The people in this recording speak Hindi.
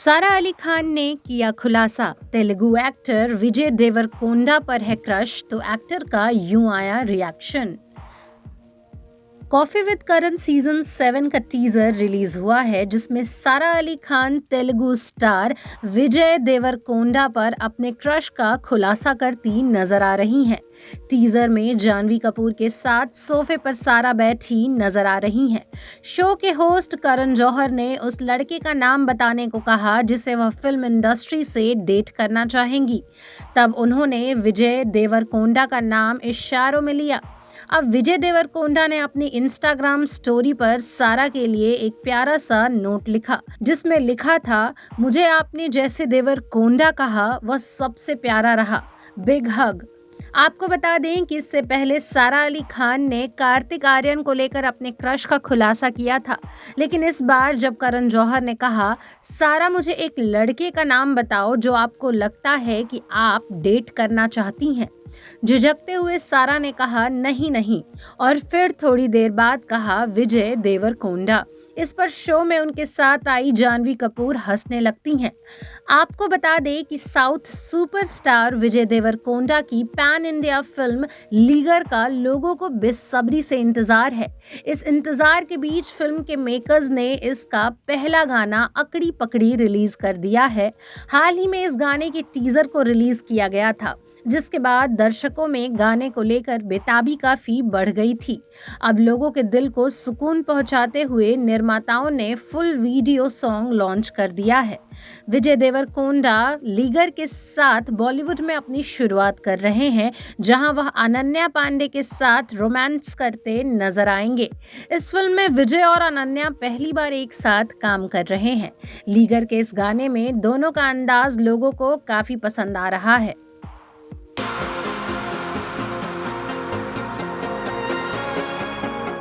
सारा अली खान ने किया खुलासा, तेलुगु एक्टर विजय देवरकोंडा पर है क्रश, तो एक्टर का यूं आया reaction. Coffee with Karan season 7 का टीजर रिलीज हुआ है, जिसमें सारा अली खान तेलुगु स्टार विजय देवरकोंडा पर अपने क्रश का खुलासा करती नजर आ रही हैं। टीजर में जानवी कपूर के साथ सोफे पर सारा बैठी नजर आ रही हैं। शो के होस्ट करण जौहर ने उस लड़के का नाम बताने को कहा जिसे वह फिल्म इंडस्ट्री से डेट करना चाहेंगी। तब उन्होंने विजय देवरकोंडा का नाम इशारों में लिया। अब विजय देवरकोंडा ने अपनी इंस्टाग्राम स्टोरी पर सारा के लिए एक प्यारा सा नोट लिखा, जिसमें लिखा था, मुझे आपने जैसे देवरकोंडा कहा वह सबसे प्यारा रहा, बिग हग। आपको बता दें कि इससे पहले सारा अली खान ने कार्तिक आर्यन को लेकर अपने क्रश का खुलासा किया था, लेकिन इस बार जब करण जौहर ने कहा, सारा मुझे एक लड़के का नाम बताओ जो आपको लगता है कि आप डेट करना चाहती हैं। झिझकते हुए सारा ने कहा नहीं नहीं, और फिर थोड़ी देर बाद कहा विजय देवरकोंडा। इस पर शो में उनके साथ आई जानवी कपूर हंसने लगती हैं। आपको बता दें कि साउथ सुपरस्टार विजय देवरकोंडा की पैन इंडिया फिल्म लीगर का लोगों को बेसब्री से इंतजार है। इस इंतजार के बीच फिल्म के मेकर्स ने इसका पहला गाना अकड़ी पकड़ी रिलीज कर दिया है। हाल ही में इस गाने के टीजर को रिलीज किया गया था, जिसके बाद दर्शकों में गाने को लेकर बेताबी काफी बढ़ गई थी। अब लोगों के दिल को सुकून पहुंचाते हुए निर्माताओं ने फुल वीडियो सॉन्ग लॉन्च कर दिया है। विजय देवरकोंडा लीगर के साथ बॉलीवुड में अपनी शुरुआत कर रहे हैं, जहां वह अनन्या पांडे के साथ रोमांस करते नजर आएंगे। इस फिल्म में विजय और अनन्या पहली बार एक साथ काम कर रहे हैं। लीगर के इस गाने में दोनों का अंदाज लोगों को काफी पसंद आ रहा है।